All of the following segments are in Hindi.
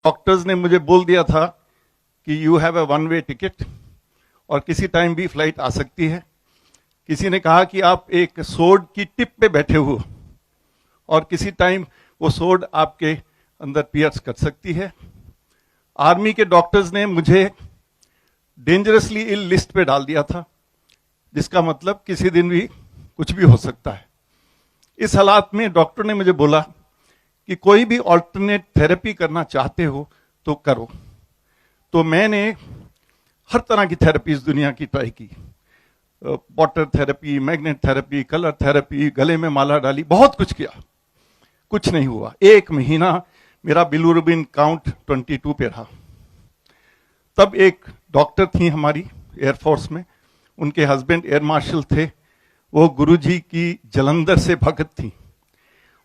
डॉक्टर्स ने मुझे बोल दिया था कि you have a one way ticket और किसी टाइम भी फ्लाइट आ सकती है। किसी ने कहा कि आप एक सोर्ड की टिप पे बैठे हो और किसी टाइम वो सोर्ड आपके अंदर पियर्स कर सकती है। आर्मी के डॉक्टर्स ने मुझे डेंजरसली इल लिस्ट पे डाल दिया था, जिसका मतलब किसी दिन भी कुछ भी हो सकता है। इस हालात में डॉक्टर ने मुझे बोला कि कोई भी ऑल्टरनेट थेरेपी करना चाहते हो तो करो। तो मैंने हर तरह की थेरेपी इस दुनिया की ट्राई की, water therapy, magnet therapy, colour therapy, गले में माला डाली, बहुत कुछ किया, कुछ नहीं हुआ। 1 महीना मेरा बिलिरुबिन काउंट 22 पे रहा। तब एक डॉक्टर थी हमारी एयरफोर्स में, उनके हस्बैंड एयर मार्शल थे, वो गुरुजी की जलंधर से भगत थी।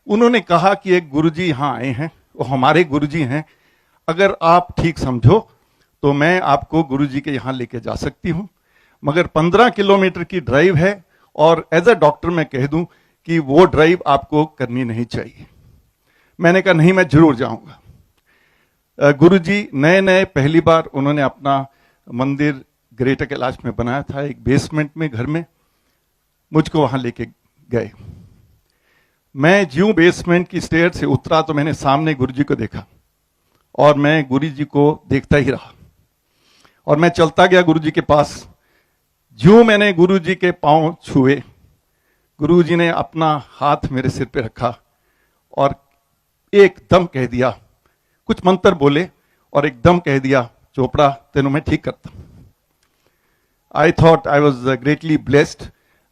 उन्होंने कहा कि एक गुरुजी यहाँ आए हैं, वो हमारे गुरुजी हैं, अगर आप ठीक समझो तो मैं आपको गुरुजी के यहाँ लेके जा सकती हूँ, मगर 15 किलोमीटर की ड्राइव है और एज अ डॉक्टर मैं कह दूं कि वो ड्राइव आपको करनी नहीं चाहिए। मैंने कहा नहीं, मैं जरूर जाऊंगा। गुरुजी नए नए पहली बार उन्होंने अपना मंदिर ग्रेटर कैलाश में बनाया था, एक बेसमेंट में घर में, मुझको वहां लेके गए। मैं ज्यों बेसमेंट की स्टेयर से उतरा तो मैंने सामने गुरुजी को देखा और मैं गुरुजी को देखता ही रहा और मैं चलता गया गुरुजी के पास। ज्यों मैंने गुरुजी के पांव छुए, गुरुजी ने अपना हाथ मेरे सिर पे रखा और एकदम कह दिया, कुछ मंत्र बोले और एकदम कह दिया, चोपड़ा तेनों मैं ठीक करता। I thought I was greatly blessed,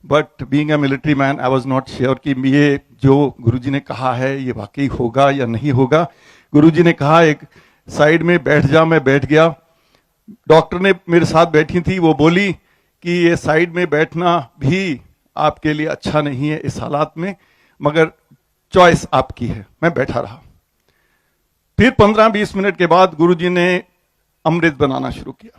but being a military man I was not sure कि ये जो गुरुजी ने कहा है ये वाकई होगा या नहीं होगा। गुरुजी ने कहा एक साइड में बैठ जा, मैं बैठ गया। डॉक्टर ने मेरे साथ बैठी थी, वो बोली कि ये साइड में बैठना भी आपके लिए अच्छा नहीं है इस हालात में, मगर चॉइस आपकी है। मैं बैठा रहा। फिर 15-20 मिनट के बाद गुरुजी ने अमृत बनाना शुरू किया।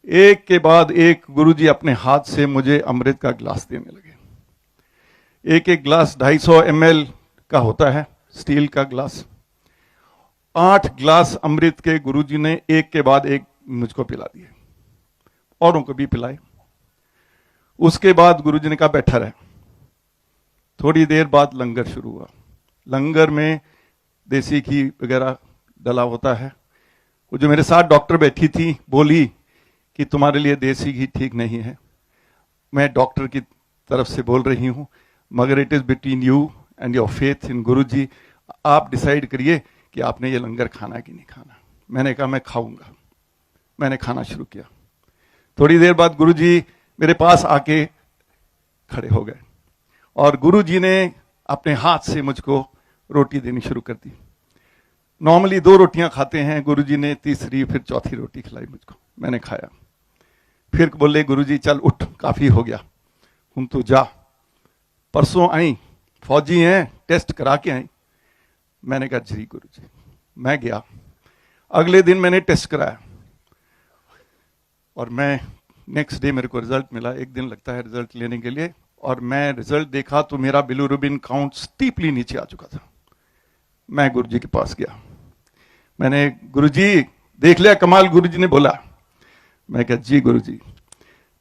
एक के बाद एक गुरुजी अपने हाथ से मुझे अमृत का गिलास देने लगे। एक एक गिलास 250 ml का होता है, स्टील का गिलास। 8 गिलास अमृत के गुरुजी ने एक के बाद एक मुझको पिला दिए, औरों को भी पिलाए। उसके बाद गुरुजी ने कहा बैठा रहे। थोड़ी देर बाद लंगर शुरू हुआ। लंगर में देसी घी वगैरह डला होता है। वो जो मेरे साथ डॉक्टर बैठी थी बोली कि तुम्हारे लिए देसी घी ठीक नहीं है। मैं डॉक्टर की तरफ से बोल रही हूं, मगर it is between you and your faith in Guruji. आप डिसाइड करिए कि आपने ये लंगर खाना कि नहीं खाना। मैंने कहा मैं खाऊंगा। मैंने खाना शुरू किया। थोड़ी देर बाद गुरुजी मेरे पास आके खड़े हो गए और गुरुजी ने अपने हाथ से मुझको रोटी देनी शुरू कर दी। नॉर्मली 2 रोटियां खाते हैं, गुरुजी ने तीसरी फिर चौथी रोटी खिलाई मुझको। मैंने खाया। फिर बोले गुरुजी चल उठ, काफी हो गया, तुम तो जा। परसों आई, फौजी हैं, टेस्ट करा के आई। मैंने कहा जी गुरुजी। मैं गया। अगले दिन मैंने टेस्ट कराया और मैं नेक्स्ट डे मेरे को रिजल्ट मिला। 1 दिन लगता है रिजल्ट लेने के लिए, और मैं रिजल्ट देखा तो मेरा बिलिरुबिन काउंट स्टीपली नीचे आ चुका था। मैं गुरुजी के पास गया। मैंने गुरुजी देख लिया कमाल, गुरुजी ने बोला। मैं कहा जी गुरुजी।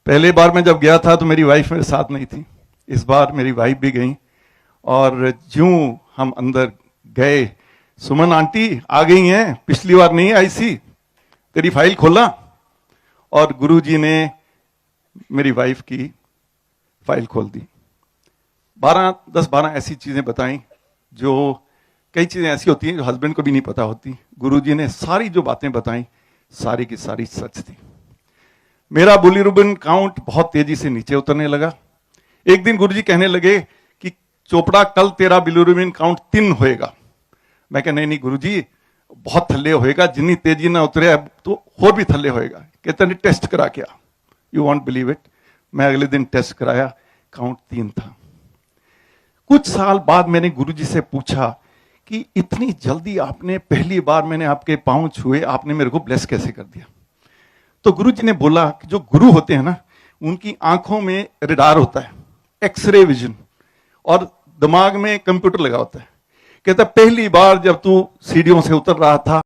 पहले बार मैं जब गया था तो मेरी वाइफ मेरे साथ नहीं थी, इस बार मेरी वाइफ भी गई और ज्यों हम अंदर गए, सुमन आंटी आ गई हैं, पिछली बार नहीं आई सी, तेरी फाइल खोला। और गुरुजी ने मेरी वाइफ की फाइल खोल दी। 10-12 ऐसी चीजें बताई जो, कई चीजें ऐसी होती हैं जो हस्बैंड को भी नहीं पता होती। गुरुजी ने सारी जो बातें बताई सारी की सारी सच थी। मेरा बिलिरुबिन काउंट बहुत तेजी से नीचे उतरने लगा। एक दिन गुरुजी कहने लगे कि चोपड़ा कल तेरा बिलिरुबिन काउंट 3 होएगा। मैं कहा नहीं गुरुजी, बहुत थल्ले होएगा, जितनी तेजी ना उतरे तो और भी थल्ले होएगा। कहते नहीं टेस्ट करा क्या, यू वॉन्ट बिलीव इट। मैं अगले दिन टेस्ट कराया, काउंट 3 था। कुछ साल बाद मैंने गुरुजी से पूछा कि इतनी जल्दी आपने, पहली बार मैंने आपके पांव छुए, आपने मेरे को ब्लेस कैसे कर दिया। तो गुरुजी ने बोला कि जो गुरु होते हैं ना, उनकी आंखों में रेडार होता है, एक्सरे विजन, और दिमाग में कंप्यूटर लगा होता है कहता पहली बार जब तू सीढ़ियों से उतर रहा था